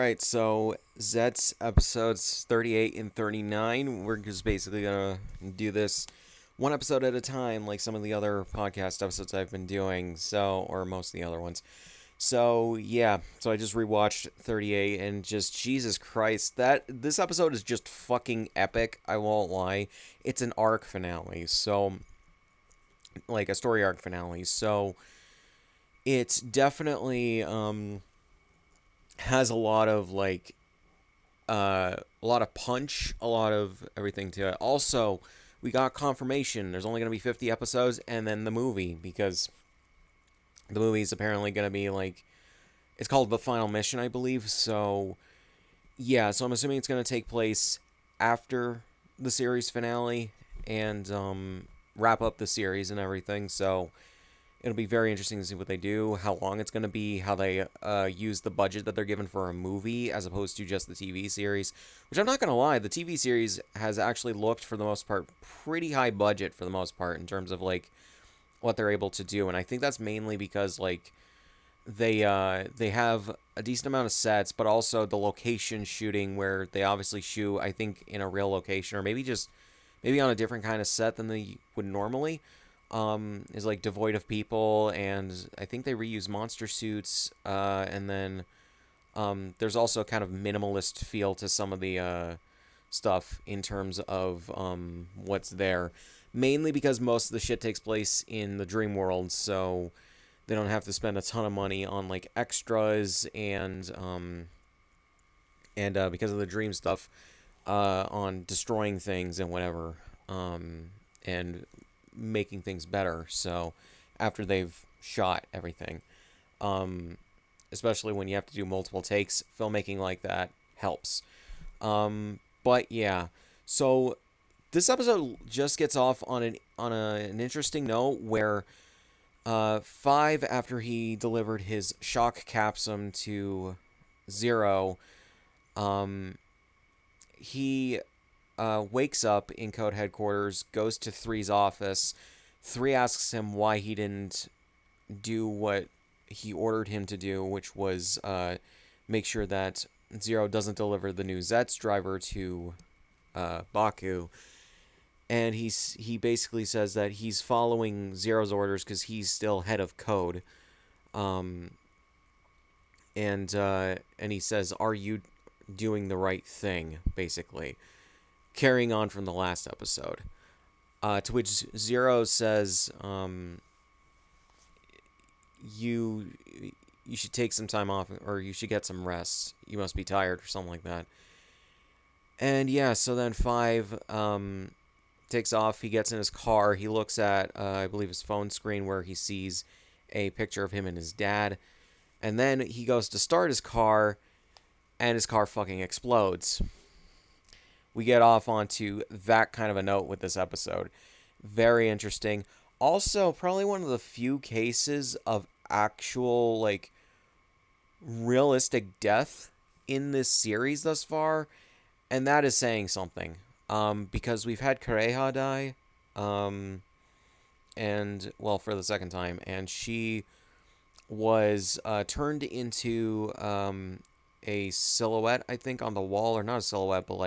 Alright, so Zeztz episodes 38 and 39. We're just basically gonna do this one episode at a time, like some of the other podcast episodes I've been doing, or most of the other ones. So I just rewatched 38 and just Jesus Christ, this episode is just fucking epic, I won't lie. It's an arc finale, so like a story arc finale. So it's definitely has a lot of a lot of punch, a lot of everything to it. Also, we got confirmation there's only going to be 50 episodes and then the movie, because the movie is apparently going to be it's called The Final Mission, I believe. So, yeah, so I'm assuming it's going to take place after the series finale and wrap up the series and everything. So, it'll be very interesting to see what they do, how long it's going to be, how they use the budget that they're given for a movie as opposed to just the TV series. Which I'm not going to lie, the TV series has actually looked, for the most part, pretty high budget for the most part in terms of what they're able to do. And I think that's mainly because they have a decent amount of sets, but also the location shooting, where they obviously shoot, I think, in a real location, or maybe on a different kind of set than they would normally. Is devoid of people, and I think they reuse monster suits, and then there's also a kind of minimalist feel to some of the stuff in terms of what's there, mainly because most of the shit takes place in the dream world, so they don't have to spend a ton of money on extras and because of the dream stuff, on destroying things and whatever, and making things better. So after they've shot everything, especially when you have to do multiple takes, filmmaking like that helps. But yeah, so this episode just gets off on an interesting note where Five, after he delivered his shock capsule to Zero, he wakes up in Code Headquarters, goes to Three's office. Three asks him why he didn't do what he ordered him to do, which was make sure that Zero doesn't deliver the new Zeztz driver to Baku. And he basically says that he's following Zero's orders because he's still head of Code. And he says, "Are you doing the right thing?" Basically, carrying on from the last episode. To which Zero says, "You should take some time off, or you should get some rest. You must be tired," or something like that. And yeah, so then Five takes off. He gets in his car. He looks at, I believe, his phone screen, where he sees a picture of him and his dad. And then he goes to start his car, and his car fucking explodes. We get off onto that kind of a note with this episode. Very interesting. Also, probably one of the few cases of actual, realistic death in this series thus far. And that is saying something. Because we've had Kareha die. And, well, for the second time. And she was turned into a silhouette, I think, on the wall. Or not a silhouette, but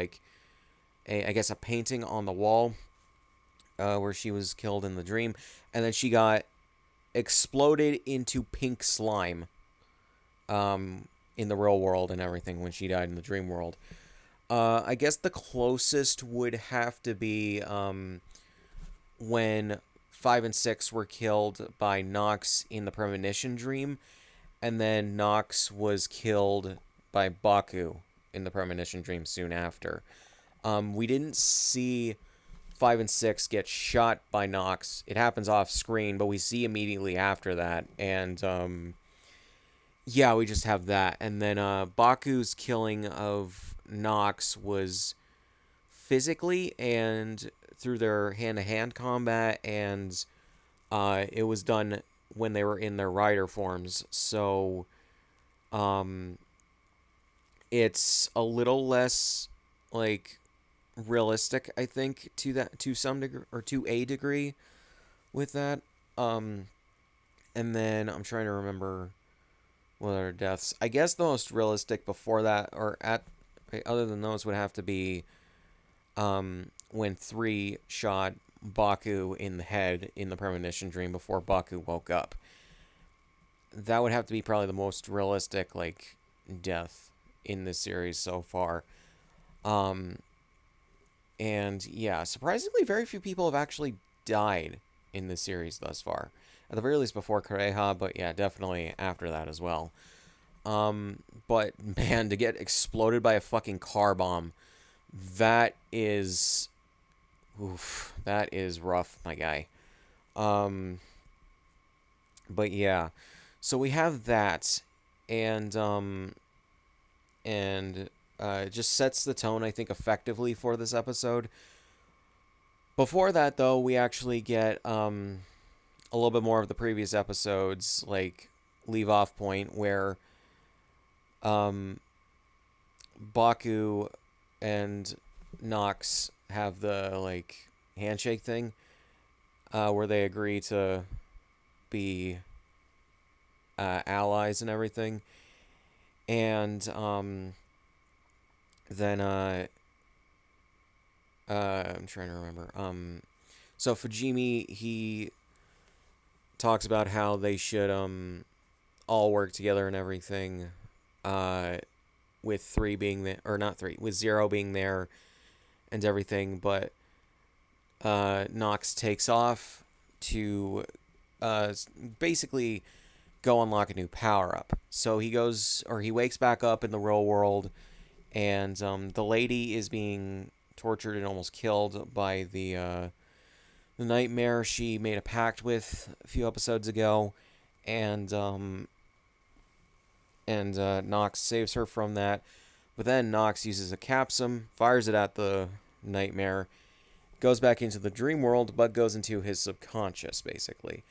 I guess a painting on the wall, where she was killed in the dream, and then she got exploded into pink slime in the real world and everything when she died in the dream world. I guess the closest would have to be when 5 and 6 were killed by Nox in the premonition dream, and then Nox was killed by Baku in the premonition dream soon after. We didn't see 5 and 6 get shot by Nox. It happens off screen, but we see immediately after that. And, yeah, we just have that. And then Baku's killing of Nox was physically and through their hand-to-hand combat, and it was done when they were in their rider forms. So, it's a little less, realistic, I think, to some degree, or to a degree, with that. And then I'm trying to remember What other deaths? I guess the most realistic before that, or at other than those, would have to be when 3 shot Baku in the head in the premonition dream before Baku woke up. That would have to be probably the most realistic, like, death in this series so far. Um, and yeah, surprisingly, very few people have actually died in this series thus far. At the very least before Kareha, but yeah, definitely after that as well. But man, to get exploded by a fucking car bomb, that is, oof, that is rough, my guy. Um, but yeah, so we have that, and it just sets the tone, I think, effectively for this episode. Before that, though, we actually get a little bit more of the previous episodes, like leave off point, where um, Baku and Nox have the like handshake thing, where they agree to be allies and everything, and then I'm trying to remember. So Fujimi, he talks about how they should all work together and everything. With 3 being there, or not 3, with 0 being there and everything, but Nox takes off to basically go unlock a new power up. So he goes, or he wakes back up in the real world, and the lady is being tortured and almost killed by the nightmare she made a pact with a few episodes ago, and Nox saves her from that. But then Nox uses a capsum, fires it at the nightmare, goes back into the dream world, but goes into his subconscious, basically.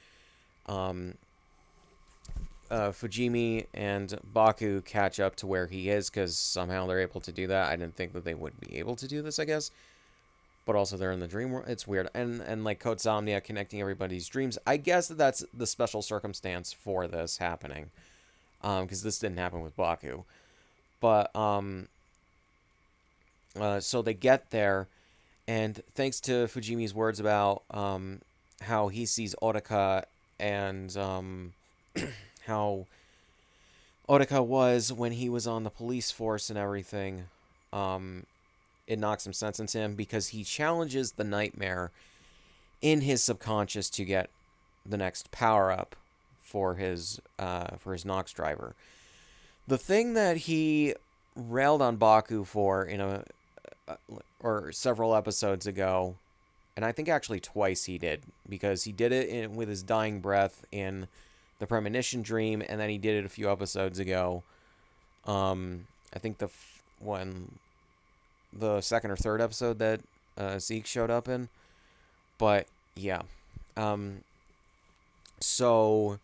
Fujimi and Baku catch up to where he is, because somehow they're able to do that. I didn't think that they would be able to do this, I guess. But also they're in the dream world. It's weird. And like Kotsamnia connecting everybody's dreams. I guess that's the special circumstance for this happening. Because this didn't happen with Baku. But, so they get there, and thanks to Fujimi's words about how he sees Otaka, and how Otaka was when he was on the police force and everything, it knocks some sense into him, because he challenges the nightmare in his subconscious to get the next power up for his Nox driver. The thing that he railed on Baku for in or several episodes ago, and I think actually twice he did, because he did it with his dying breath in the premonition dream, and then he did it a few episodes ago. I think the second or third episode that Zeke showed up in. But yeah, so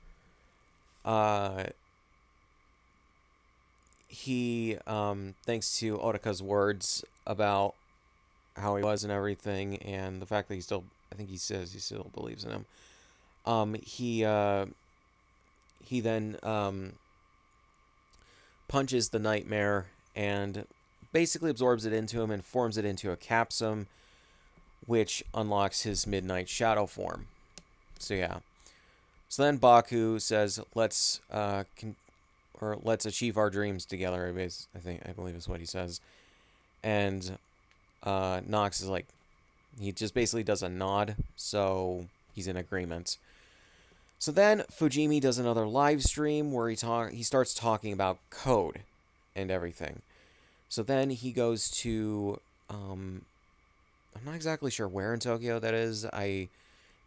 he thanks to Otaka's words about how he was and everything, and the fact that I think he says he still believes in him. He then punches the nightmare and basically absorbs it into him and forms it into a capsum, which unlocks his midnight shadow form. So yeah. So then Baku says, "Let's achieve our dreams together." I believe is what he says, and Nox is like, he just basically does a nod, so he's in agreement. So then Fujimi does another live stream where he starts talking about code and everything. So then he goes to I'm not exactly sure where in Tokyo that is.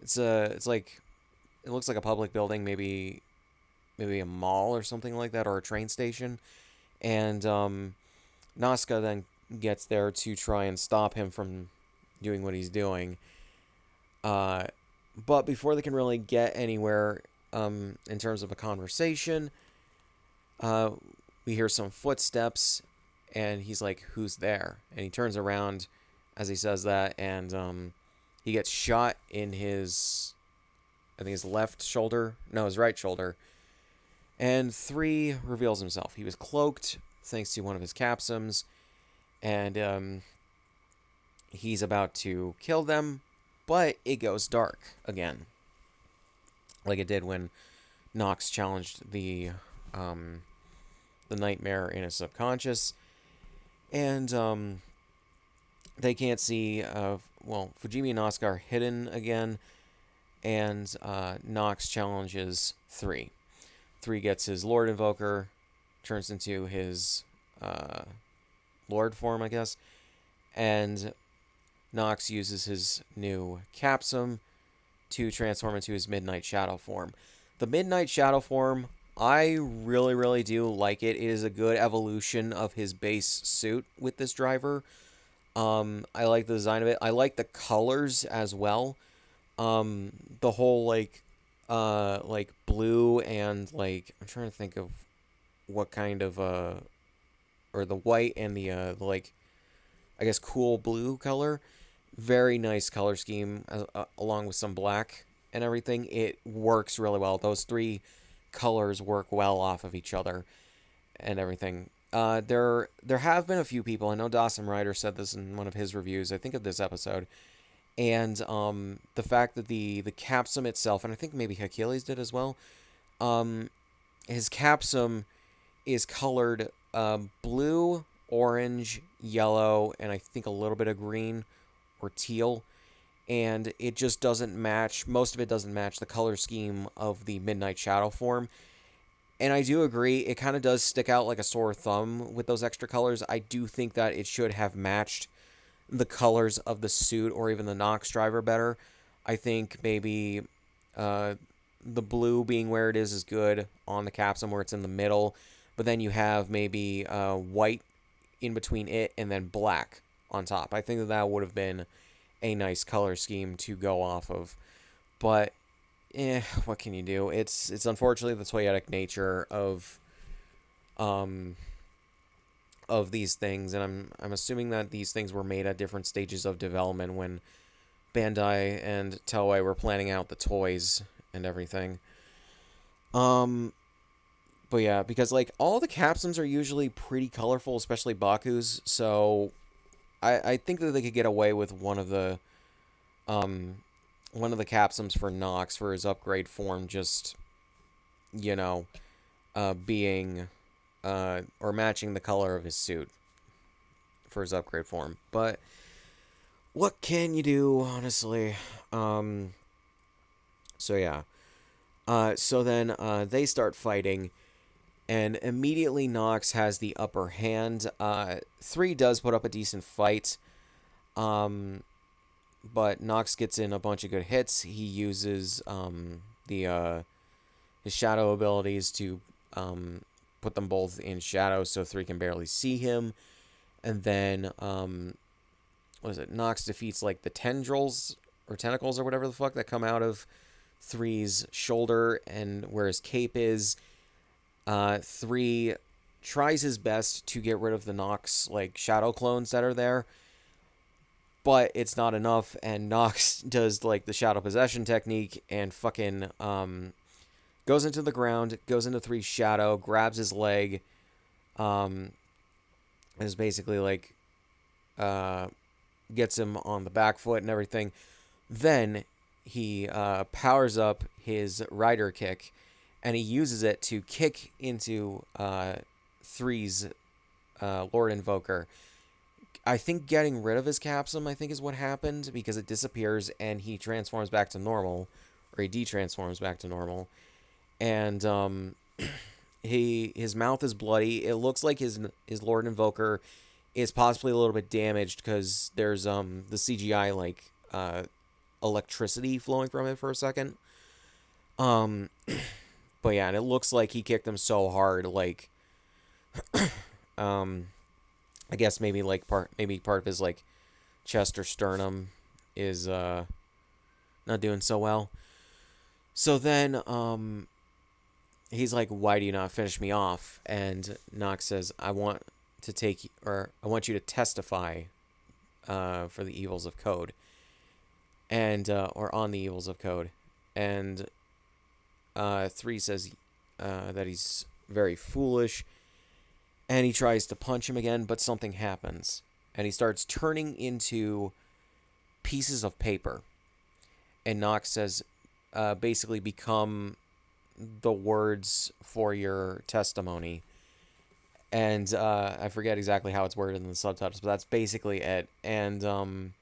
It's like, it looks like a public building, maybe a mall or something like that, or a train station. And Nazca then gets there to try and stop him from doing what he's doing. But before they can really get anywhere in terms of a conversation, we hear some footsteps, and he's like, "Who's there?" And he turns around as he says that, and he gets shot in his, I think his left shoulder, no, his right shoulder, And 3 reveals himself. He was cloaked thanks to one of his capsims, and he's about to kill them, but it goes dark again, like it did when Nox challenged the nightmare in his subconscious, and they can't see. Fujimi and Nox are hidden again, and Nox challenges 3. 3 gets his Lord Invoker, turns into his Lord form, I guess, and Nox uses his new capsum to transform into his Midnight Shadow form. The Midnight Shadow form, I really, really do like it. It is a good evolution of his base suit with this driver. I like the design of it. I like the colors as well. The whole like blue and like I'm trying to think of what kind of or the white and the like I guess cool blue color. Very nice color scheme along with some black and everything. It works really well. Those 3 colors work well off of each other and everything. There have been a few people. I know Dawson Ryder said this in one of his reviews. I think of this episode, and the fact that the capsum itself, and I think maybe Achilles did as well. His capsum is colored blue, orange, yellow, and I think a little bit of green or teal, and it just doesn't match. Most of it doesn't match the color scheme of the Midnight Shadow form. And I do agree, it kind of does stick out like a sore thumb with those extra colors. I do think that it should have matched the colors of the suit or even the Nox driver better. I think maybe the blue being where it is good on the capsum where it's in the middle. But then you have maybe white in between it and then black on top. I think that would have been a nice color scheme to go off of. But what can you do? It's unfortunately the toyetic nature of these things, and I'm assuming that these things were made at different stages of development when Bandai and Toei were planning out the toys and everything. But yeah, because like all the capsums are usually pretty colorful, especially Baku's, so I think that they could get away with one of the capsums for Nox for his upgrade form just, being or matching the color of his suit for his upgrade form. But what can you do, honestly? So yeah. So then they start fighting, and immediately Nox has the upper hand. 3 does put up a decent fight. But Nox gets in a bunch of good hits. He uses his shadow abilities to put them both in shadow so 3 can barely see him. And then, Nox defeats like the tendrils or tentacles or whatever the fuck that come out of 3's shoulder and where his cape is. 3 tries his best to get rid of the Nox like shadow clones that are there, but it's not enough, and Nox does like the shadow possession technique and fucking goes into the ground, goes into 3's shadow, grabs his leg, is basically like gets him on the back foot and everything. Then he powers up his rider kick, and he uses it to kick into 3's Lord Invoker. I think getting rid of his capsum, I think, is what happened, because it disappears and he transforms back to normal, or he de-transforms back to normal. And his mouth is bloody. It looks like his Lord Invoker is possibly a little bit damaged because there's the CGI like electricity flowing from it for a second. But yeah, and it looks like he kicked him so hard, like I guess maybe part of his like chest or sternum is not doing so well. So then he's like, "Why do you not finish me off?" And Nox says, I want you to testify for the evils of Code, and or on the evils of Code. And 3 says, that he's very foolish, and he tries to punch him again, but something happens, and he starts turning into pieces of paper. And Nox says, basically, become the words for your testimony. And I forget exactly how it's worded in the subtitles, but that's basically it. And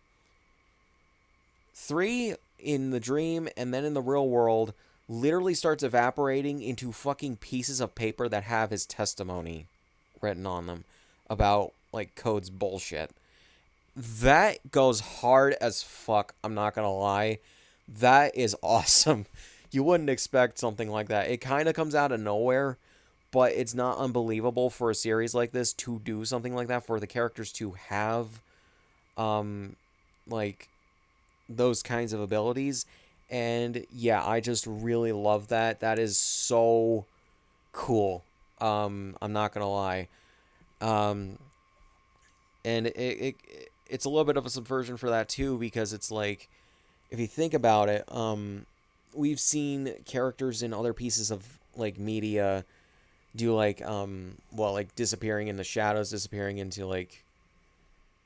3 in the dream and then in the real world literally starts evaporating into fucking pieces of paper that have his testimony written on them about, like, Code's bullshit. That goes hard as fuck, I'm not gonna lie. That is awesome. You wouldn't expect something like that. It kind of comes out of nowhere, but it's not unbelievable for a series like this to do something like that, for the characters to have, like, those kinds of abilities. And yeah, I just really love that. That is so cool. I'm not gonna lie. And it's a little bit of a subversion for that too, because it's like, if you think about it, we've seen characters in other pieces of, like, media do, like, like, disappearing in the shadows, disappearing into, like,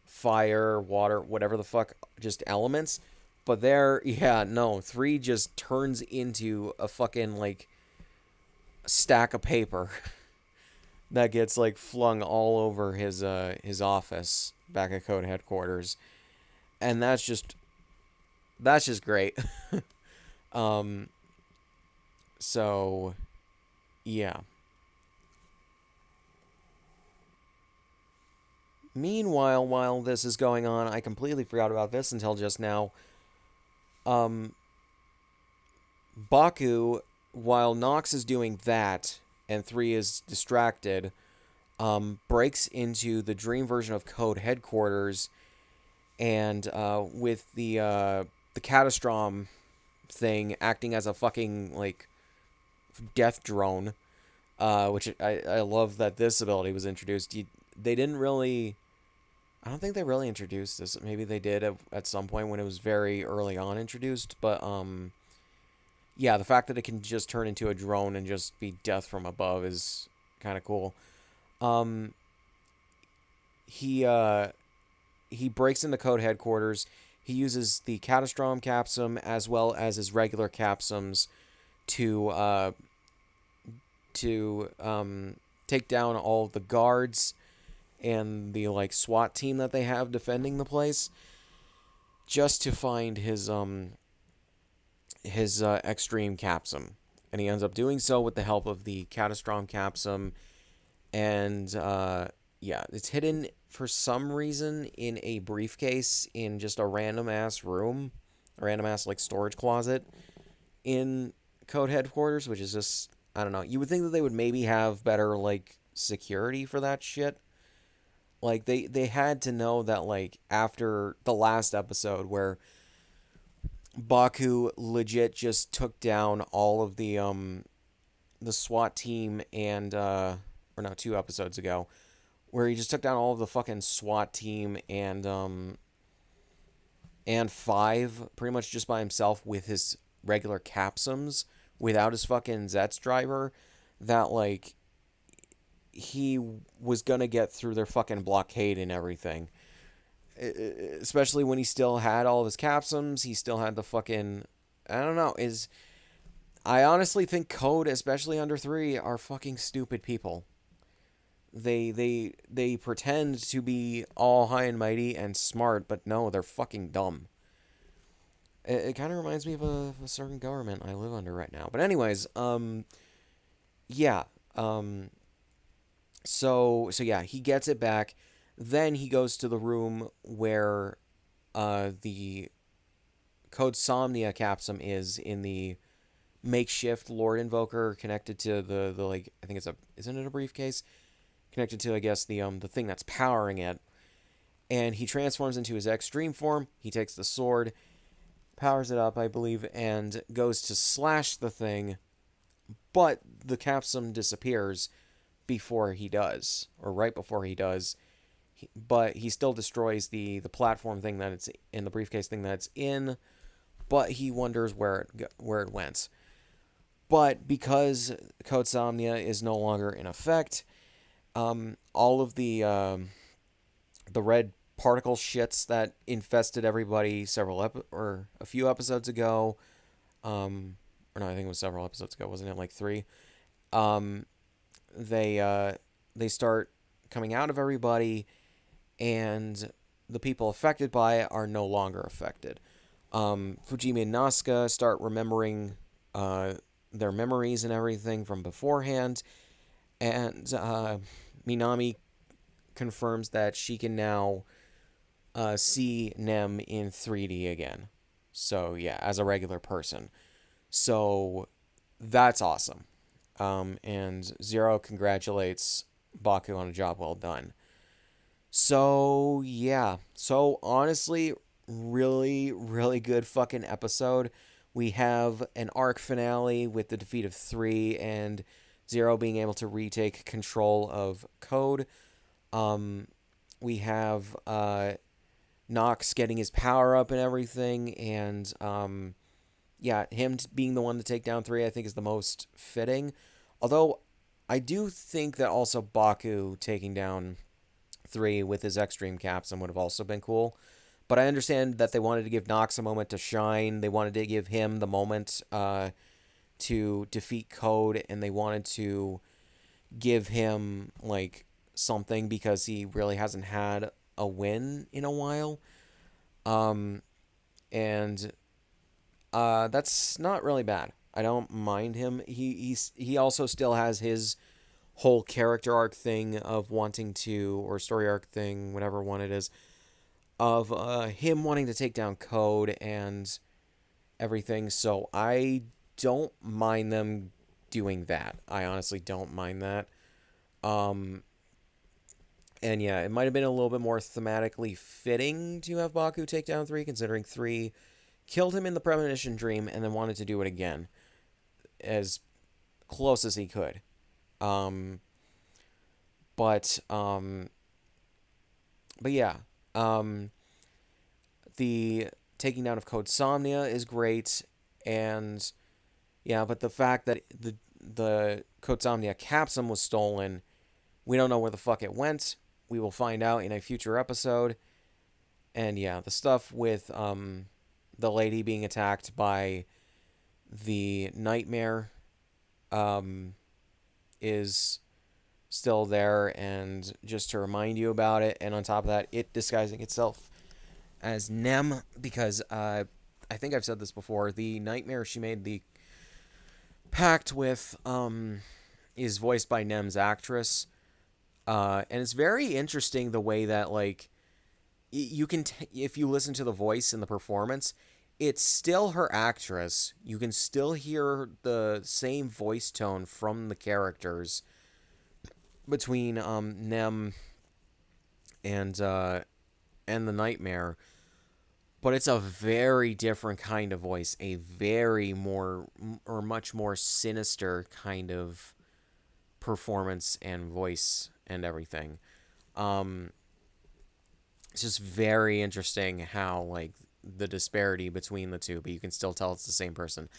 fire, water, whatever the fuck, just elements. But there, yeah, no, 3 just turns into a fucking, like, stack of paper that gets, like, flung all over his office back at Code headquarters. And that's just great. So yeah. Meanwhile, while this is going on, I completely forgot about this until just now. Baku, while Nox is doing that and 3 is distracted, breaks into the dream version of Code headquarters, and with the Catastrom thing acting as a fucking, like, death drone, which I love that this ability was introduced. They didn't really... I don't think they really introduced this. Maybe they did at some point when it was very early on introduced, but yeah, the fact that it can just turn into a drone and just be death from above is kind of cool. He breaks into Code headquarters. He uses the Catastrom capsum as well as his regular capsums to take down all the guards and the, like, SWAT team that they have defending the place, just to find his extreme capsum. And he ends up doing so with the help of the Catastrom capsum. And yeah, it's hidden for some reason in a briefcase in just a random ass room, a random ass, like, storage closet in Code headquarters, which is just, I don't know. You would think that they would maybe have better, like, security for that shit. Like, they had to know that, like, after the last episode where Baku legit just took down all of the SWAT team and, or no, 2 episodes ago, where he just took down all of the fucking SWAT team and 5 pretty much just by himself with his regular capsums without his fucking Zeztz driver, that, like, he was gonna get through their fucking blockade and everything. Especially when he still had all of his capsums, he still had the fucking... I don't know, I honestly think Code, especially under 3, are fucking stupid people. They pretend to be all high and mighty and smart, but no, they're fucking dumb. It kind of reminds me of a certain government I live under right now. But anyways, yeah, So yeah, he gets it back. Then he goes to the room where the Code Somnia capsum is, in the makeshift Lord Invoker connected to the like, I think isn't it a briefcase? Connected to, I guess, the thing that's powering it. And he transforms into his extreme form. He takes the sword, powers it up, I believe, and goes to slash the thing. But the capsum disappears before he does, or right before he does. But he still destroys the platform thing that it's in, the briefcase thing that's in, but he wonders where it went. But because Code Somnia is no longer in effect, all of the red particle shits that infested everybody or a few episodes ago, or no, I think it was several episodes ago, wasn't it like 3? Um, they start coming out of everybody, and the people affected by it are no longer affected. Fujimi and Nazca start remembering their memories and everything from beforehand, and Minami confirms that she can now see Nem in 3D again. So yeah, as a regular person. So that's awesome. And Zero congratulates Baku on a job well done. So yeah. So honestly, really, really good fucking episode. We have an arc finale with the defeat of 3 and Zero being able to retake control of Code. Um, we have Nox getting his power up and everything, and yeah, him being the one to take down 3, I think, is the most fitting. Although I do think that also Baku taking down 3 with his extreme capsule would have also been cool. But I understand that they wanted to give Nox a moment to shine. They wanted to give him the moment to defeat Code, and they wanted to give him like something because he really hasn't had a win in a while. Um, and that's not really bad. I don't mind him. He also still has his whole character arc thing of wanting to, or story arc thing, whatever one it is, of him wanting to take down Code and everything. So I don't mind them doing that. I honestly don't mind that. Um, and yeah, it might have been a little bit more thematically fitting to have Baku take down 3, considering 3 killed him in the premonition dream and then wanted to do it again as close as he could. Um, but but yeah, the taking down of Code Somnia is great, and yeah, but the fact that the Code Somnia capsule was stolen, we don't know where the fuck it went. We will find out in a future episode. And yeah, the stuff with the lady being attacked by the nightmare is still there, and just to remind you about it, and on top of that, it disguising itself as Nem, because I think I've said this before, the nightmare she made the pact with is voiced by Nem's actress, and it's very interesting the way that, like, you can if you listen to the voice and the performance, it's still her actress. You can still hear the same voice tone from the characters between Nem and the nightmare, but it's a very different kind of voice, a very more or much more sinister kind of performance and voice and everything. It's just very interesting how, like, the disparity between the two, but you can still tell it's the same person.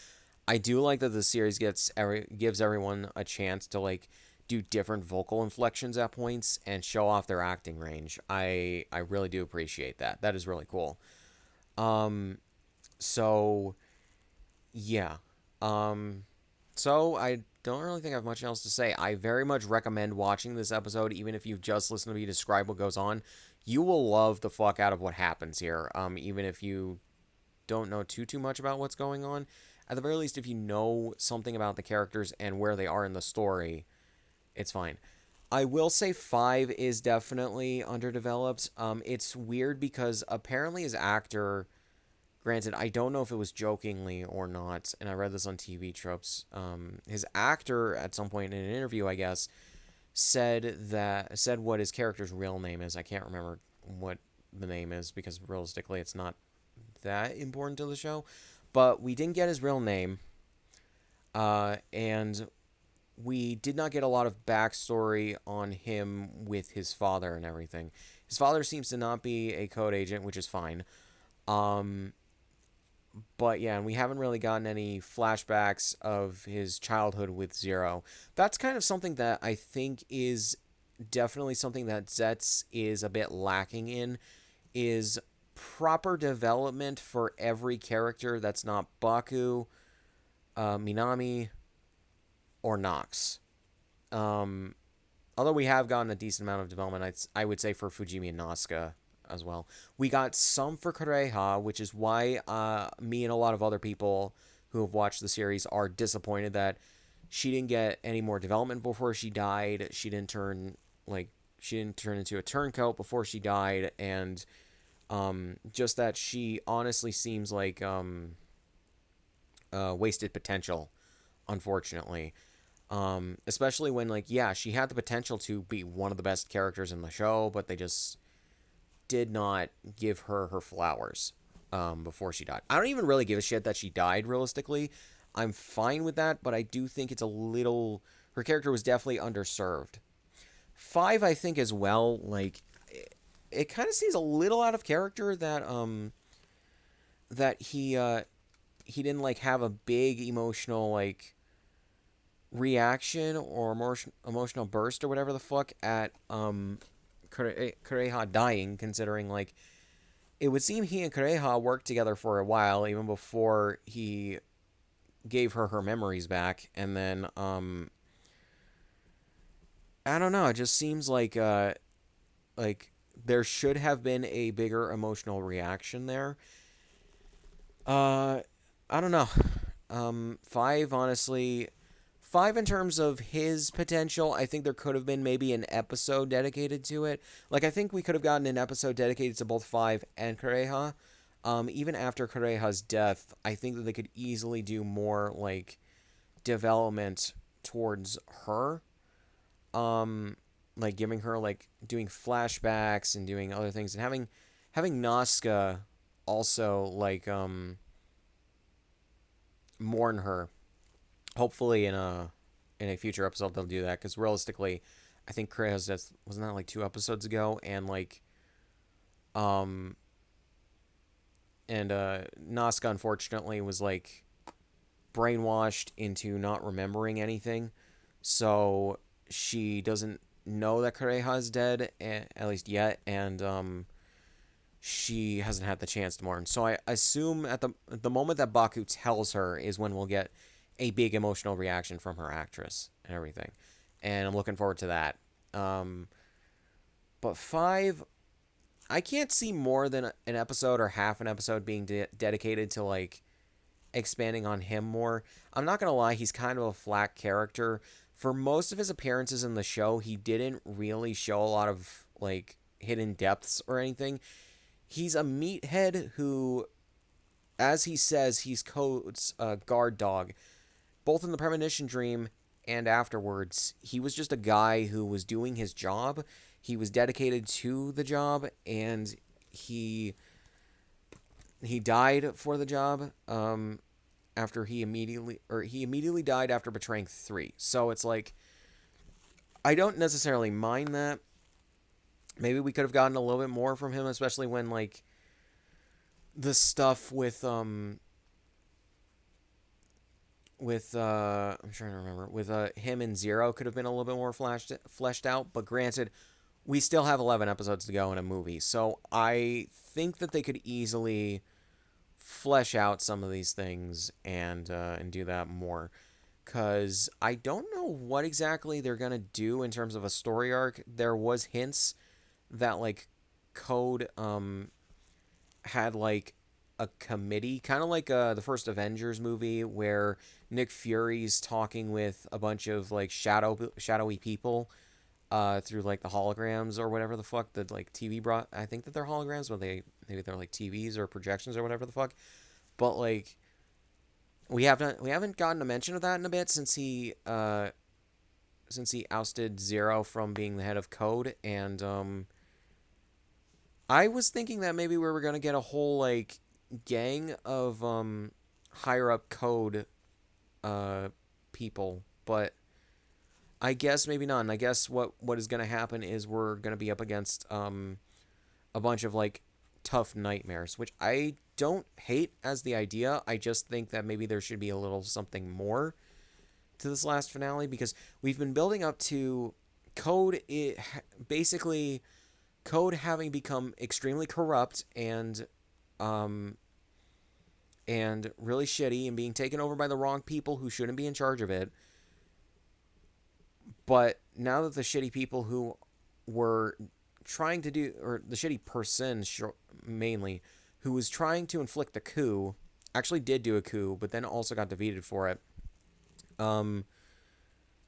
I do like that the series gives everyone a chance to, like, do different vocal inflections at points and show off their acting range. I really do appreciate that. That is really cool. So yeah. So I don't really think I have much else to say. I very much recommend watching this episode, even if you've just listened to me describe what goes on. You will love the fuck out of what happens here. Even if you don't know too much about what's going on. At the very least, if you know something about the characters and where they are in the story, it's fine. I will say 5 is definitely underdeveloped. It's weird because apparently his actor, granted, I don't know if it was jokingly or not, and I read this on TV Tropes. His actor at some point in an interview, I guess, said what his character's real name is. I can't remember what the name is because realistically, it's not that important to the show. But we didn't get his real name, and we did not get a lot of backstory on him with his father and everything. His father seems to not be a code agent, which is fine. But yeah, and we haven't really gotten any flashbacks of his childhood with Zero. That's kind of something that I think is definitely something that Zeztz is a bit lacking in, is proper development for every character that's not Baku, Minami, or Nox. Um, Although we have gotten a decent amount of development, I would say for Fujimi and Nazca as well. We got some for Kureha, which is why me and a lot of other people who have watched the series are disappointed that she didn't get any more development before she died. She didn't turn into a turncoat before she died, and just that she honestly seems like wasted potential, unfortunately. Especially when, like, yeah, she had the potential to be one of the best characters in the show, but they just did not give her her flowers before she died. I don't even really give a shit that she died, realistically. I'm fine with that, but I do think it's a little. Her character was definitely underserved. Five, I think, as well, like, it kind of seems a little out of character that he didn't, like, have a big emotional, like, reaction or emotional burst or whatever the fuck at Kureha dying, considering, like, it would seem he and Kureha worked together for a while, even before he gave her her memories back, and then I don't know, it just seems like there should have been a bigger emotional reaction there. uh I don't know. Five, honestly, five, in terms of his potential, I think there could have been maybe an episode dedicated to it. Like, I think we could have gotten an episode dedicated to both Five and Kureha. Even after Kureha's death, I think that they could easily do more, like, development towards her. Um, like, giving her, like, doing flashbacks and doing other things, and having Nazca also, like, mourn her. Hopefully in a future episode they'll do that, because realistically, I think Chris, that's, wasn't that like 2 episodes ago, and like um and Nazca unfortunately was like brainwashed into not remembering anything, so she doesn't know that Kureha is dead, at least yet, and she hasn't had the chance to mourn. So I assume at the moment that Baku tells her is when we'll get a big emotional reaction from her actress and everything, and I'm looking forward to that. Um, but five, I can't see more than an episode or half an episode being dedicated to, like, expanding on him more. I'm not gonna lie, he's kind of a flat character. For most of his appearances in the show, he didn't really show a lot of, like, hidden depths or anything. He's a meathead who, as he says, he's Code's guard dog. Both in the premonition dream and afterwards, he was just a guy who was doing his job. He was dedicated to the job, and he died for the job. After he immediately died after betraying three. So it's like, I don't necessarily mind that. Maybe we could have gotten a little bit more from him, especially when, like, the stuff with I'm trying to remember, with him and Zero could have been a little bit more fleshed out. But granted, we still have 11 episodes to go in a movie, so I think that they could easily flesh out some of these things and do that more. Cause I don't know what exactly they're gonna do in terms of a story arc. There was hints that, like, Code had, like, a committee, kind of like the first Avengers movie, where Nick Fury's talking with a bunch of, like, shadowy people through, like, the holograms or whatever the fuck that, like, TV brought. I think that they're holograms, but maybe they're like TVs or projections or whatever the fuck. But, like, we haven't gotten a mention of that in a bit, since he ousted Zero from being the head of Code. And I was thinking that maybe we were gonna get a whole, like, gang of higher up Code uh people, but I guess maybe not. And I guess what is gonna happen is we're gonna be up against a bunch of, like, tough nightmares, which I don't hate as the idea. I just think that maybe there should be a little something more to this last finale, because we've been building up to Code, basically Code having become extremely corrupt um and really shitty and being taken over by the wrong people who shouldn't be in charge of it. But now that the shitty people who were trying to do, or the shitty person mainly, who was trying to inflict the coup, actually did do a coup, but then also got defeated for it. Um,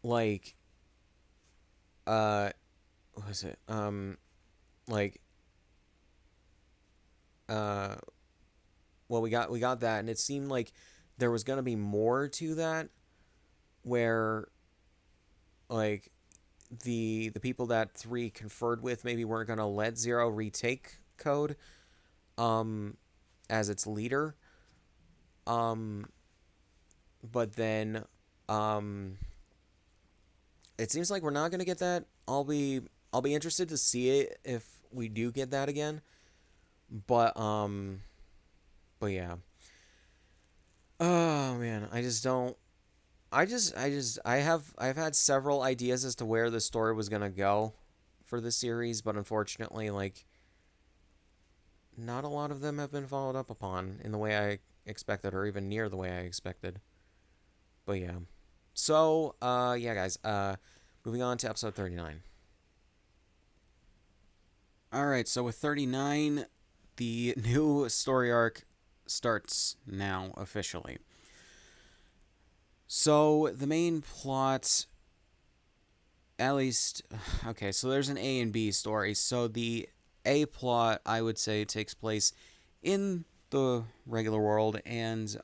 like, what was it? Like, uh, well, we got that, and it seemed like there was gonna be more to that, where like the people that 3 conferred with maybe weren't gonna let Zero retake Code, um, as its leader, um, but then it seems like we're not gonna get that. I'll be interested to see it if we do get that again, but yeah. Oh man, I just don't. I've had several ideas as to where the story was gonna go for the series, but unfortunately, like, not a lot of them have been followed up upon in the way I expected, or even near the way I expected. But yeah. So, yeah, guys. Moving on to episode 39. All right. So with 39, the new story arc starts now officially. So the main plot, at least, okay, so there's an A and B story. So the A plot, I would say, takes place in the regular world and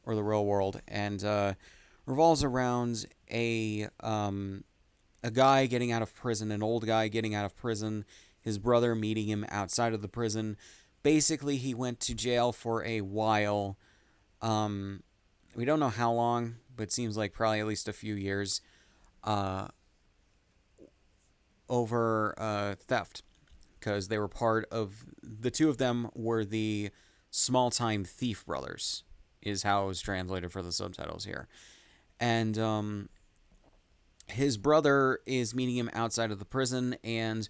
or the real world, and revolves around a guy getting out of prison, an old guy getting out of prison, his brother meeting him outside of the prison. Basically, he went to jail for a while. We don't know how long, but it seems like probably at least a few years, over theft, because they were part of, the two of them were the small-time thief brothers, is how it was translated for the subtitles here. And his brother is meeting him outside of the prison and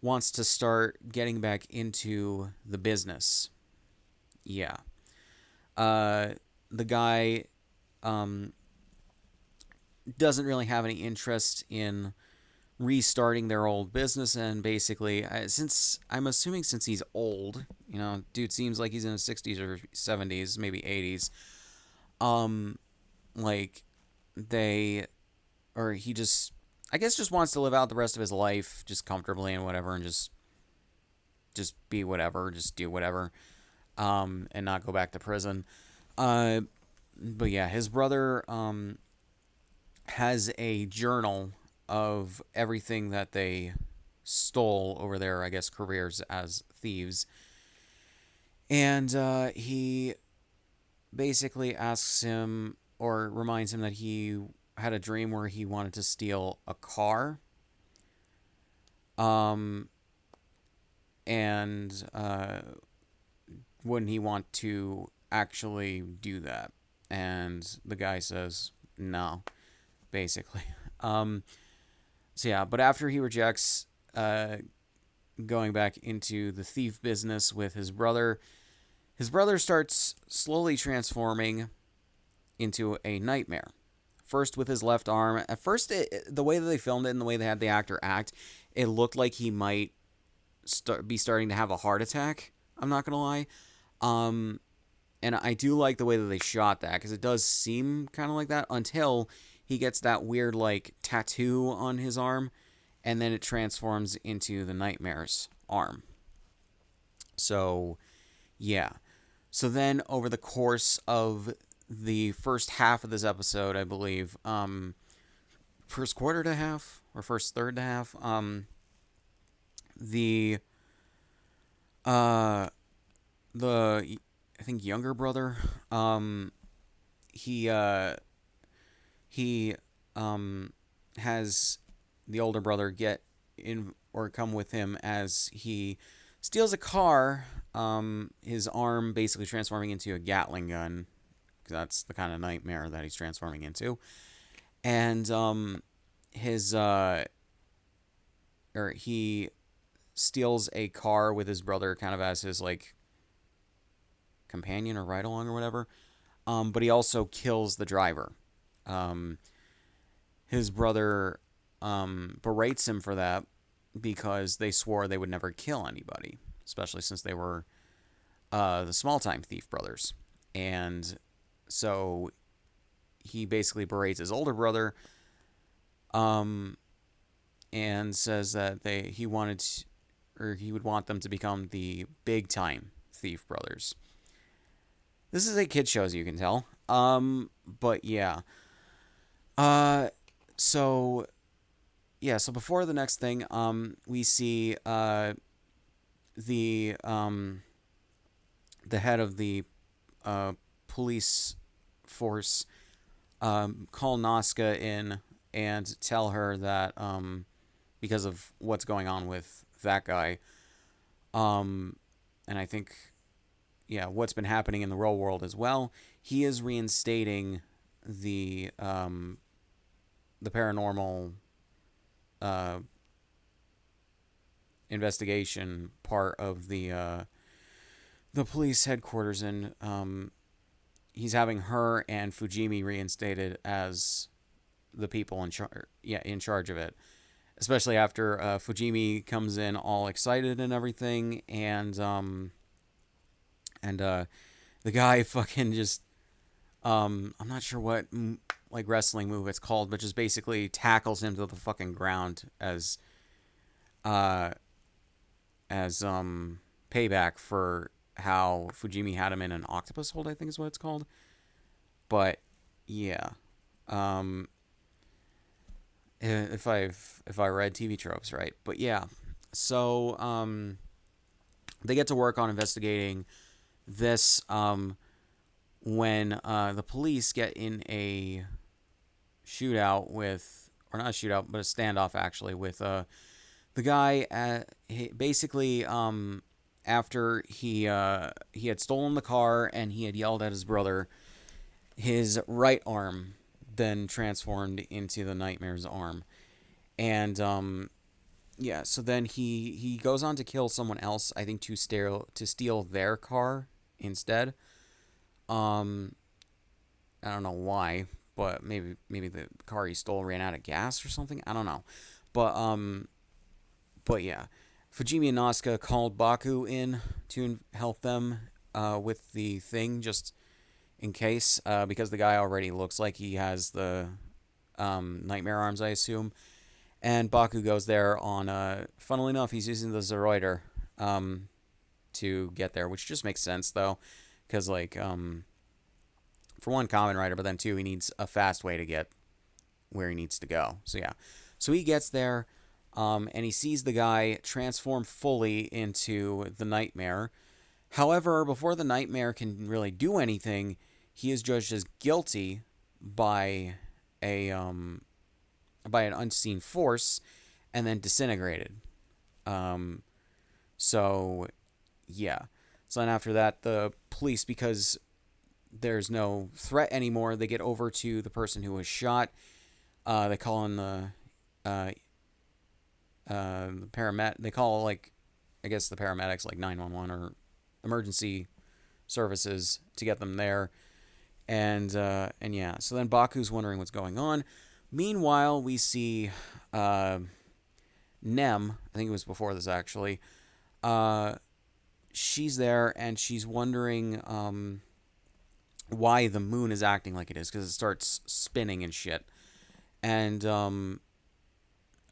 wants to start getting back into the business. Yeah. The guy doesn't really have any interest in restarting their old business, and basically, since I'm assuming since he's old, dude seems like he's in his 60s or 70s, maybe 80s, like, he just, I guess, just wants to live out the rest of his life just comfortably and whatever, and just be whatever, just do whatever, and not go back to prison. But yeah, his brother has a journal of everything that they stole over their, I guess, careers as thieves. And he basically asks him, or reminds him, that he had a dream where he wanted to steal a car. And wouldn't he want to actually do that? And the guy says no, basically. So yeah, but after he rejects going back into the thief business with his brother starts slowly transforming into a nightmare. First with his left arm. At first, the way that they filmed it and the way they had the actor act, it looked like he might be starting to have a heart attack. I'm not gonna lie. And I do like the way that they shot that, because it does seem kind of like that until he gets that weird, like, tattoo on his arm, and then it transforms into the Nightmare's arm. So, yeah. So then, over the course of the first half of this episode, I believe, first quarter to half, or first third to half, the I think younger brother, he has the older brother get in or come with him as he steals a car, his arm basically transforming into a Gatling gun, because that's the kind of nightmare that he's transforming into. And he steals a car with his brother kind of as his like companion or ride along or whatever. But he also kills the driver. His brother berates him for that because they swore they would never kill anybody, especially since they were the small time thief brothers. And so he basically berates his older brother, and says that he would want them to become the big time thief brothers. This is a kid show, as you can tell. But yeah. So yeah. So before the next thing, we see the head of the police force call Nazca in and tell her that because of what's going on with that guy, and I think what's been happening in the real world as well, he is reinstating the paranormal investigation part of the police headquarters, and he's having her and Fujimi reinstated as the people in charge of it. Especially after Fujimi comes in all excited and everything, and the guy fucking just I'm not sure what like wrestling move it's called, but just basically tackles him to the fucking ground as payback for how Fujimi had him in an octopus hold, I think is what it's called. But yeah, if I read TV tropes right. But yeah, so they get to work on investigating this when the police get in a shootout with, or not a shootout, but a standoff actually with the guy basically after he had stolen the car and he had yelled at his brother, his right arm then transformed into the Nightmare's arm. And so then he goes on to kill someone else, I think to steal their car instead. I don't know why, but maybe the car he stole ran out of gas or something. I don't know. But yeah. Fujimi and Nazca called Baku in to help them with the thing, just in case, because the guy already looks like he has the nightmare arms, I assume. And Baku goes there on, funnily enough, he's using the Zeroider to get there, which just makes sense, though, because, like, for one, Kamen Rider, but then two, he needs a fast way to get where he needs to go. So, yeah. So he gets there, and he sees the guy transform fully into the Nightmare. However, before the Nightmare can really do anything, he is judged as guilty by an unseen force, and then disintegrated. So, yeah. So then after that, the police, because there's no threat anymore, they get over to the person who was shot. They call in the paramedic. They call, like, I guess the paramedics, like 911 or emergency services, to get them there. And yeah, so then Baku's wondering what's going on. Meanwhile, we see Nem, I think it was before this actually, she's there and she's wondering why the moon is acting like it is, because it starts spinning and shit. And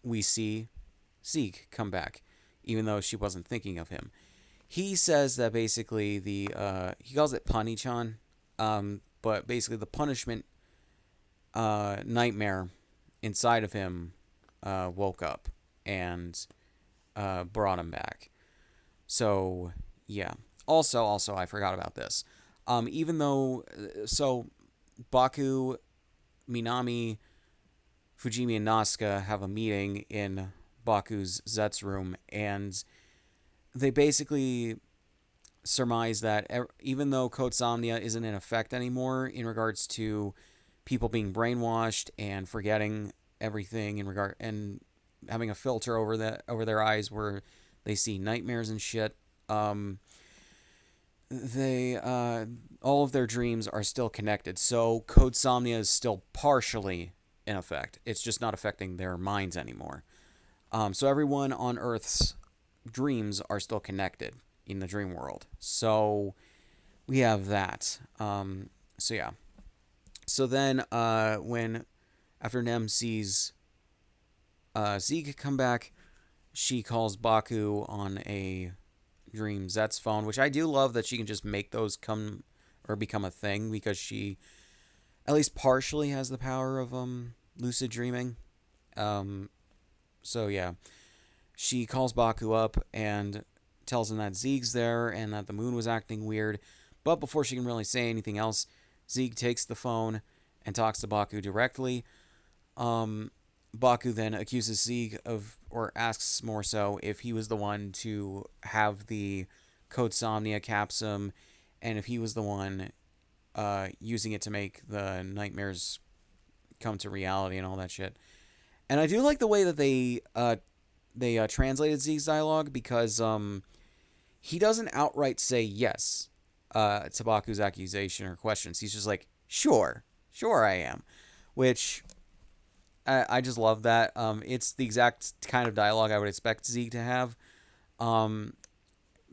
we see Zeke come back, even though she wasn't thinking of him. He says that basically he calls it Pani-chan, but basically the punishment nightmare inside of him woke up and brought him back. So, yeah. Also, I forgot about this. Even though, so Baku, Minami, Fujimi, and Nazca have a meeting in Baku's Zeztz room, and they basically surmise that even though Code Somnia isn't in effect anymore in regards to people being brainwashed and forgetting everything in regard and having a filter over their eyes where they see nightmares and shit. They all of their dreams are still connected. So Code Somnia is still partially in effect. It's just not affecting their minds anymore. So everyone on Earth's dreams are still connected in the dream world. So we have that. So yeah. So then when after Nem sees Zeke come back, she calls Baku on a dream Zeztz phone, which I do love that she can just make those come or become a thing because she at least partially has the power of lucid dreaming. So yeah, she calls Baku up and tells him that Zeke's there and that the moon was acting weird. But before she can really say anything else, Zeke takes the phone and talks to Baku directly. Baku then accuses Zeke of, or asks more so, if he was the one to have the Code Somnia capsum and if he was the one using it to make the nightmares come to reality and all that shit. And I do like the way that they translated Zeke's dialogue because he doesn't outright say yes to Baku's accusation or questions. He's just like, sure I am, which I just love that. It's the exact kind of dialogue I would expect Zeke to have,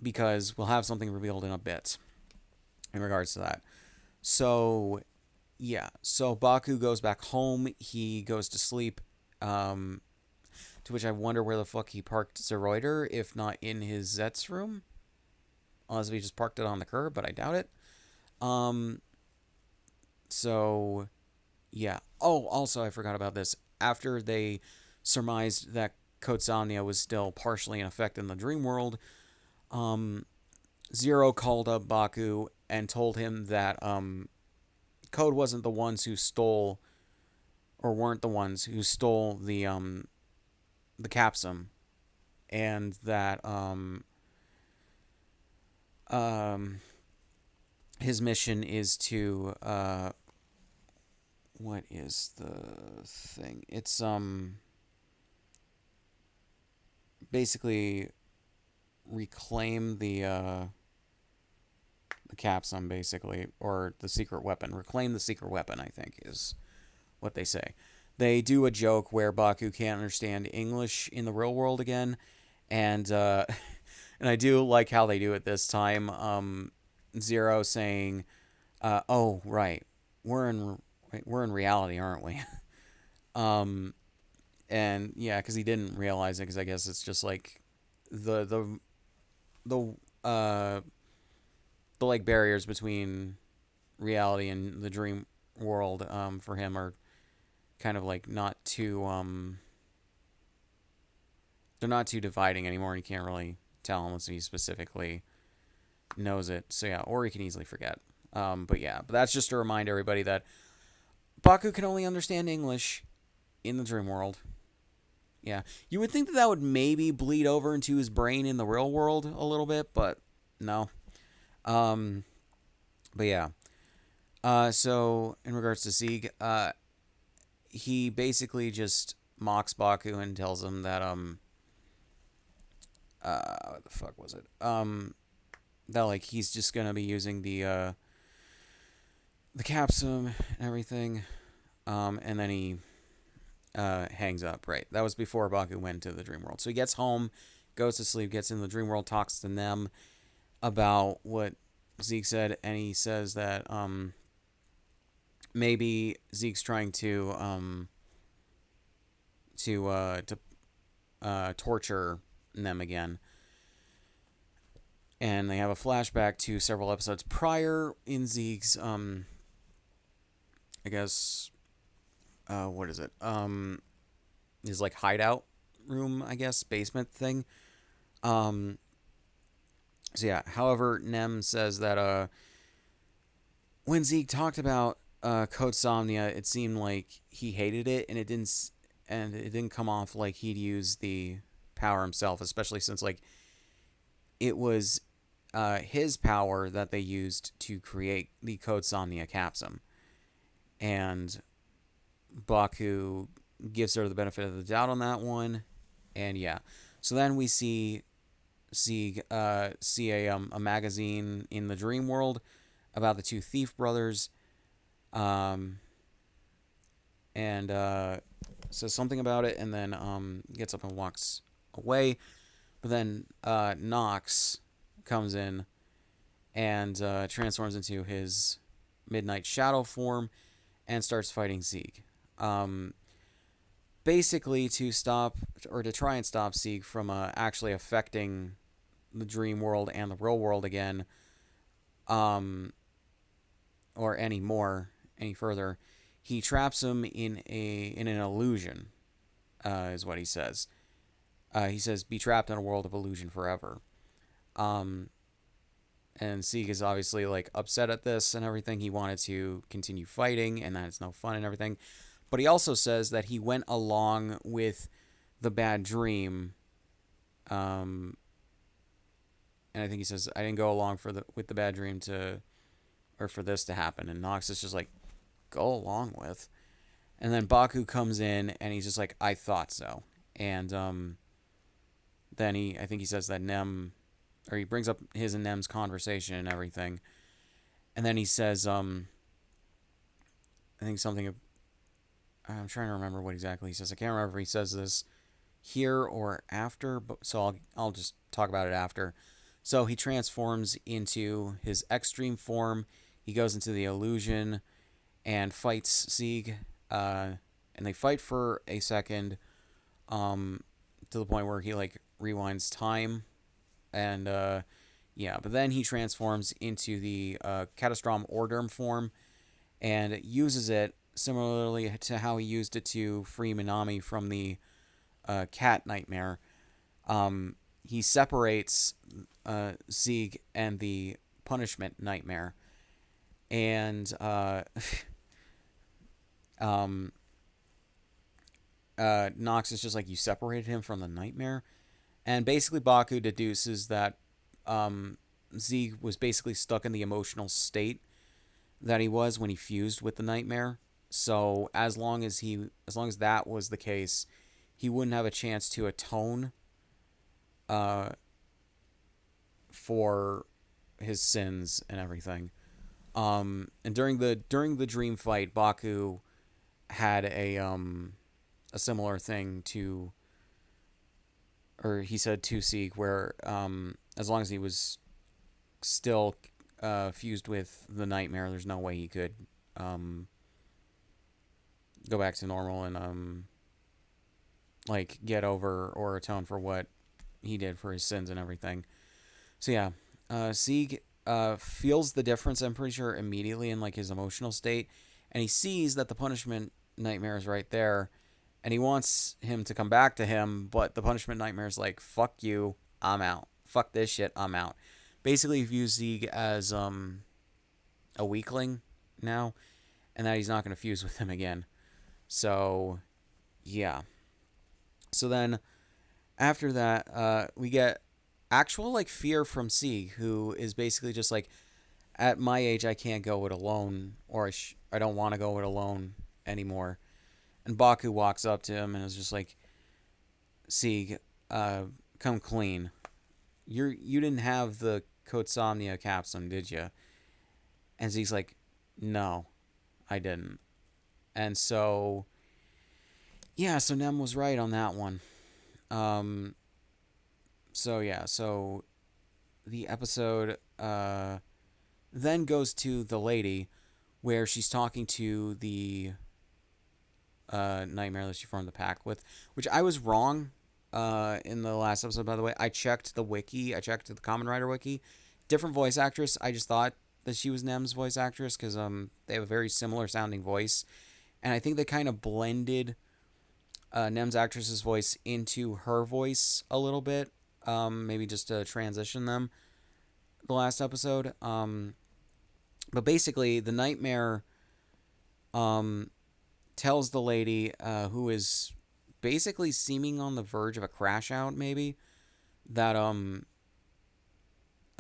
because we'll have something revealed in a bit in regards to that. So yeah, so Baku goes back home. He goes to sleep. To which I wonder where the fuck he parked Zeroider, if not in his Zeztz room. Unless he just parked it on the curb, but I doubt it. So, yeah. Oh, also, I forgot about this. After they surmised that Code Somnia was still partially in effect in the dream world, Zero called up Baku and told him that Code wasn't the ones who stole, or weren't the ones who stole the capsum, and that his mission is to what is the thing? It's basically reclaim the capsum, basically, or the secret weapon. Reclaim the secret weapon, I think, is what they say. They do a joke where Baku can't understand English in the real world again, and and I do like how they do it this time. Zero saying, "Oh, right, we're in reality, aren't we?" And yeah, because he didn't realize it, because I guess it's just like the like barriers between reality and the dream world for him are kind of like not too they're not too dividing anymore, and you can't really tell unless he specifically knows it. So yeah, or he can easily forget. But that's just to remind everybody that Baku can only understand English in the dream world. Yeah, you would think that would maybe bleed over into his brain in the real world a little bit, but no. But yeah. So in regards to Sieg, he basically just mocks Baku and tells him that what the fuck was it? That like he's just gonna be using the capsum and everything, and then he hangs up. Right, that was before Baku went to the dream world. So he gets home, goes to sleep, gets in the dream world, talks to them about what Zeke said, and he says that maybe Zeke's trying to torture them again. And they have a flashback to several episodes prior in Zeke's I guess what is it? His like hideout room, I guess, basement thing. So yeah, however, Nem says that when Zeke talked about Code Somnia, it seemed like he hated it, and it didn't come off like he'd use the power himself, especially since like it was his power that they used to create the Code Somnia capsum. And Baku gives her the benefit of the doubt on that one. And yeah. So then we see a magazine in the dream world about the two thief brothers. And says something about it, and then gets up and walks away. But then Nox comes in and transforms into his Midnight Shadow form and starts fighting Zeztz. Basically to stop, or to try and stop Zeztz from actually affecting the dream world and the real world again, or any further. He traps him in an illusion, is what he says. He says, "Be trapped in a world of illusion forever." And Zeztz is obviously like upset at this and everything. He wanted to continue fighting, and that it's no fun and everything. But he also says that he went along with the bad dream. And I think he says, "I didn't go along with the bad dream for this to happen." And Nox is just like, "Go along with." And then Baku comes in and he's just like, "I thought so." And then I think he says that he brings up his and Nem's conversation and everything. And then he says, I think something, I'm trying to remember what exactly he says. I can't remember if he says this here or after, but so I'll just talk about it after. So he transforms into his extreme form. He goes into the illusion and fights Zeztz. And they fight for a second, to the point where he like rewinds time. And but then he transforms into the Catastrom Orderm form and uses it similarly to how he used it to free Minami from the cat nightmare. He separates Zeztz and the punishment nightmare. And Nox is just like, "You separated him from the nightmare?" And basically Baku deduces that Zeztz was basically stuck in the emotional state that he was when he fused with the nightmare. So as long as that was the case, he wouldn't have a chance to atone for his sins and everything. And during the dream fight, Baku had a similar thing to, or he said to Zeztz, where as long as he was still fused with the nightmare, there's no way he could go back to normal and like get over or atone for what he did for his sins and everything. So yeah, Zeztz feels the difference, I'm pretty sure, immediately in like his emotional state, and he sees that the punishment nightmare is right there, and he wants him to come back to him, but the punishment nightmare is like, "Fuck you, I'm out. Fuck this shit, I'm out." Basically views Zeztz as a weakling now, and that he's not going to fuse with him again. So yeah. So then after that, we get actual like fear from Zeztz, who is basically just like, "At my age, I can't go it alone, or I don't want to go it alone anymore." And Baku walks up to him and is just like, "Zeztz, come clean. You didn't have the Code Somnia capsule, did you?" And Zeke's like, "No, I didn't." And so, yeah, so Nem was right on that one. So the episode then goes to the lady, where she's talking to the nightmare that she formed the pact with, which I was wrong in the last episode, by the way. I checked the wiki. I checked the Kamen Rider wiki. Different voice actress. I just thought that she was Nem's voice actress because they have a very similar sounding voice. And I think they kind of blended Nem's actress's voice into her voice a little bit. Maybe just to transition them the last episode. But basically, the nightmare tells the lady, who is basically seeming on the verge of a crash out, maybe, that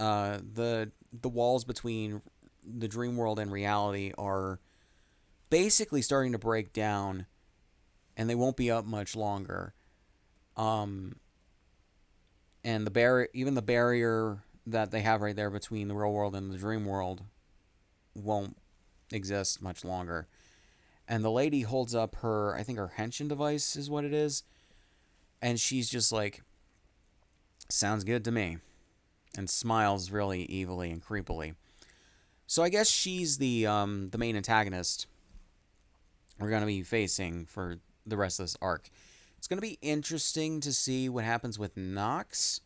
the walls between the dream world and reality are basically starting to break down, and they won't be up much longer. Um, and even the barrier that they have right there between the real world and the dream world, won't exist much longer. And the lady holds up her, I think her henshin device is what it is, and she's just like, sounds good to me, and smiles really evilly and creepily. So I guess she's the main antagonist we're gonna be facing for the rest of this arc. It's gonna be interesting to see what happens with Nox,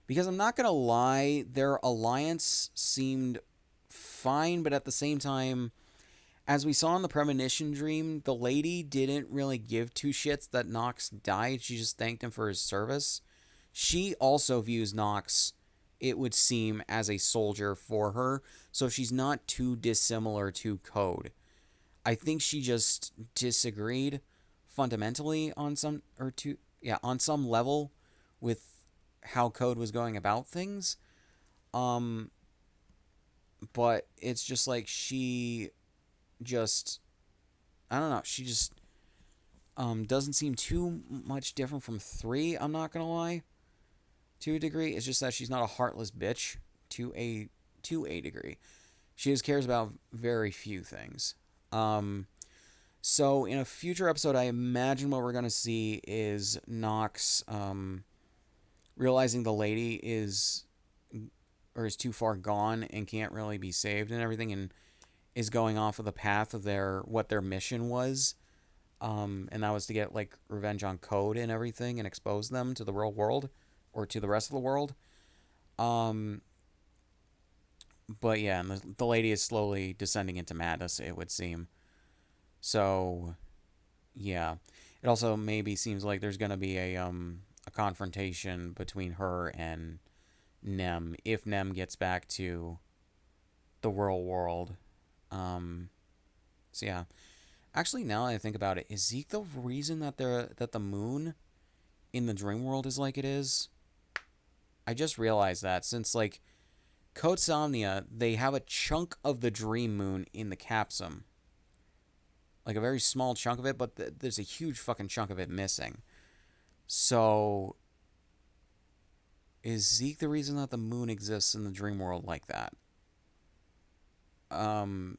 because I'm not gonna lie, their alliance seemed fine, but at the same time, as we saw in the premonition dream, the lady didn't really give two shits that Nox died. She just thanked him for his service. She also views Nox, it would seem, as a soldier for her, so she's not too dissimilar to Code. I think she just disagreed fundamentally on on some level with how Code was going about things. Um, but it's just like she just, I don't know, she just doesn't seem too much different from 3, I'm not gonna lie, to a degree. It's just that she's not a heartless bitch to a degree. She just cares about very few things. So in a future episode, I imagine what we're gonna see is Nox realizing the lady is too far gone and can't really be saved and everything, and is going off of the path of what their mission was, and that was to get like revenge on Code and everything and expose them to the real world or to the rest of the world. But yeah, and the lady is slowly descending into madness, it would seem. So yeah, it also maybe seems like there's gonna be a confrontation between her and Nem if Nem gets back to the real world. So yeah, actually, now that I think about it, is Zeke the reason that the moon in the dream world is like it is? I just realized that, since like Code Somnia, they have a chunk of the dream moon in the capsum, like a very small chunk of it, but there's a huge fucking chunk of it missing. So is Zeke the reason that the moon exists in the dream world like that? Um,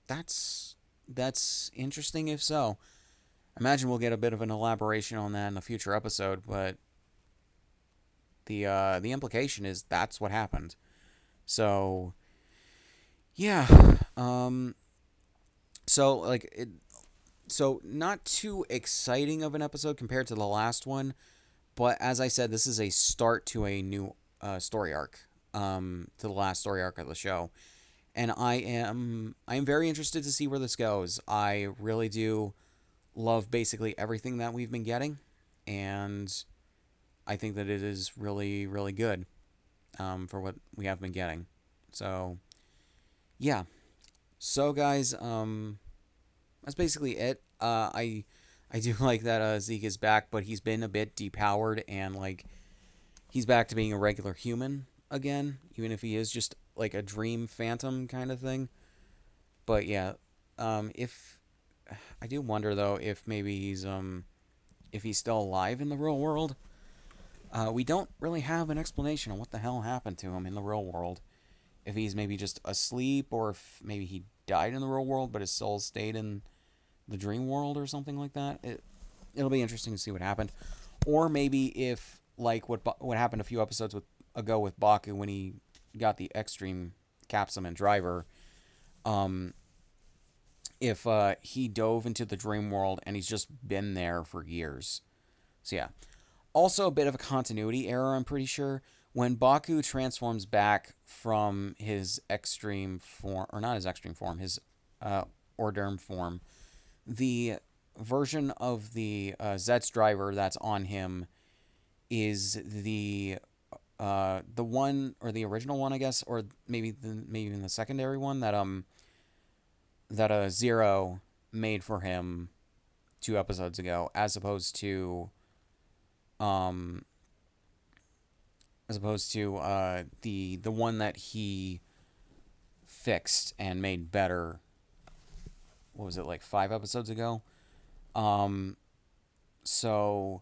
that's interesting if so. I imagine we'll get a bit of an elaboration on that in a future episode, but the implication is that's what happened. So yeah, so like so not too exciting of an episode compared to the last one, but as I said, this is a start to a new story arc, to the last story arc of the show, and I am very interested to see where this goes. I really do love basically everything that we've been getting, and I think that it is really, really good, for what we have been getting. So yeah, so guys, that's basically it. I do like that Zeke is back, but he's been a bit depowered, and like he's back to being a regular human again, even if he is just like a dream phantom kind of thing. But yeah, if I do wonder though if he's still alive in the real world. We don't really have an explanation on what the hell happened to him in the real world. If he's maybe just asleep, or if maybe he died in the real world, but his soul stayed in the dream world or something like that. It'll be interesting to see what happened, or maybe if like what happened a few episodes ago with Baku when he got the extreme capsum and driver. If he dove into the dream world and he's just been there for years. So yeah. Also a bit of a continuity error, I'm pretty sure. When Baku transforms back from his extreme form, or not his extreme form, his hors d'oeuvre form, the version of the Zeztz driver that's on him is the one, or the original one, I guess, or maybe even the secondary one that Zero made for him 2 episodes ago, as opposed to as opposed to the one that he fixed and made better. What was it, like 5 episodes ago? Um, so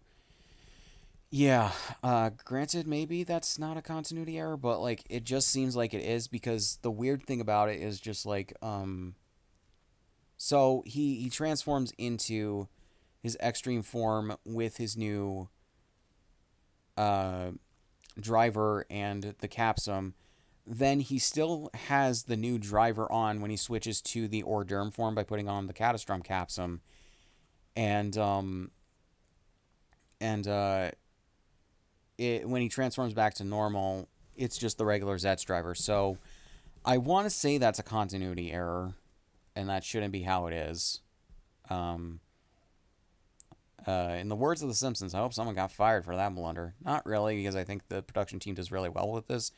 yeah, granted, maybe that's not a continuity error, but like it just seems like it is because the weird thing about it is just like so he transforms into his extreme form with his new uh driver and the capsum. Then he still has the new driver on when he switches to the hors d'oeuvre form by putting on the catastrom capsum, and and when he transforms back to normal, it's just the regular Zeztz driver. So I want to say that's a continuity error, and that shouldn't be how it is. Um, in the words of The Simpsons, I hope someone got fired for that blunder. Not really, because I think the production team does really well with this,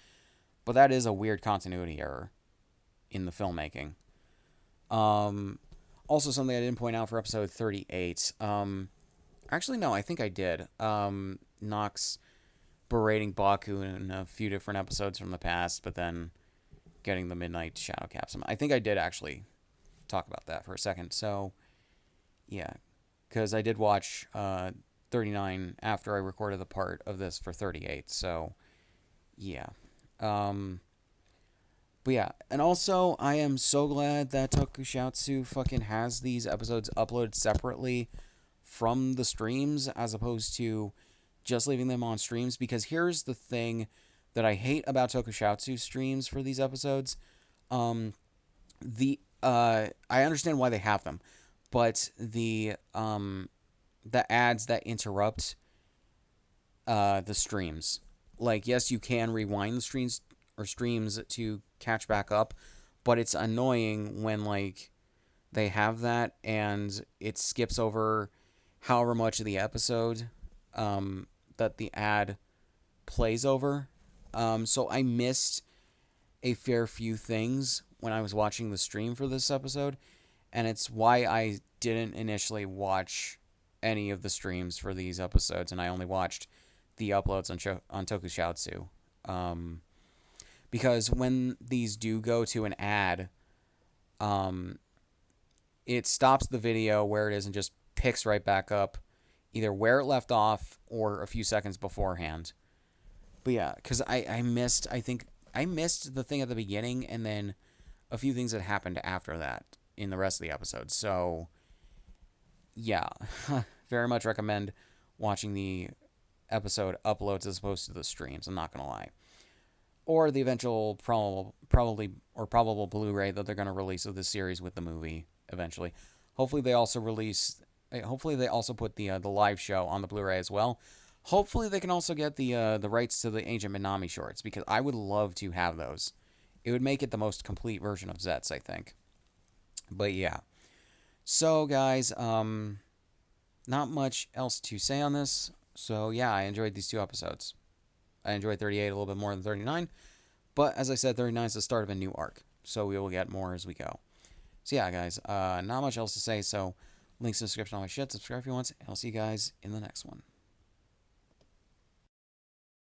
but that is a weird continuity error in the filmmaking. Um, Also, something I didn't point out for episode 38. Actually, no, I think I did. Nox berating Baku in a few different episodes from the past, but then getting the Midnight Shadow Capsule. I think I did actually talk about that for a second. So, yeah, because I did watch 39 after I recorded the part of this for 38. So, yeah. Um, but yeah, and also I am so glad that Tokusatsu fucking has these episodes uploaded separately from the streams as opposed to just leaving them on streams, because here's the thing that I hate about Tokusatsu streams for these episodes. I understand why they have them, but the ads that interrupt the streams. Like, yes, you can rewind the streams to catch back up, but it's annoying when like they have that and it skips over however much of the episode that the ad plays over. So I missed a fair few things when I was watching the stream for this episode, and it's why I didn't initially watch any of the streams for these episodes, and I only watched the uploads on Tokusatsu. Because when these do go to an ad, it stops the video where it is and just picks right back up, either where it left off or a few seconds beforehand. But yeah, because I missed, I think, I missed the thing at the beginning and then a few things that happened after that in the rest of the episode. So, yeah, very much recommend watching the episode uploads as opposed to the streams. I'm not going to lie. Or the eventual probable Blu-ray that they're going to release of this series with the movie eventually. Hopefully they also put the live show on the Blu-ray as well. Hopefully they can also get the rights to the Agent Minami shorts, because I would love to have those. It would make it the most complete version of Zeztz, I think. But yeah. So guys, not much else to say on this. So yeah, I enjoyed these 2 episodes. I enjoyed 38 a little bit more than 39. But as I said, 39 is the start of a new arc. So we will get more as we go. So yeah, guys, not much else to say. So links in the description, all my shit. Subscribe if you want. And I'll see you guys in the next one.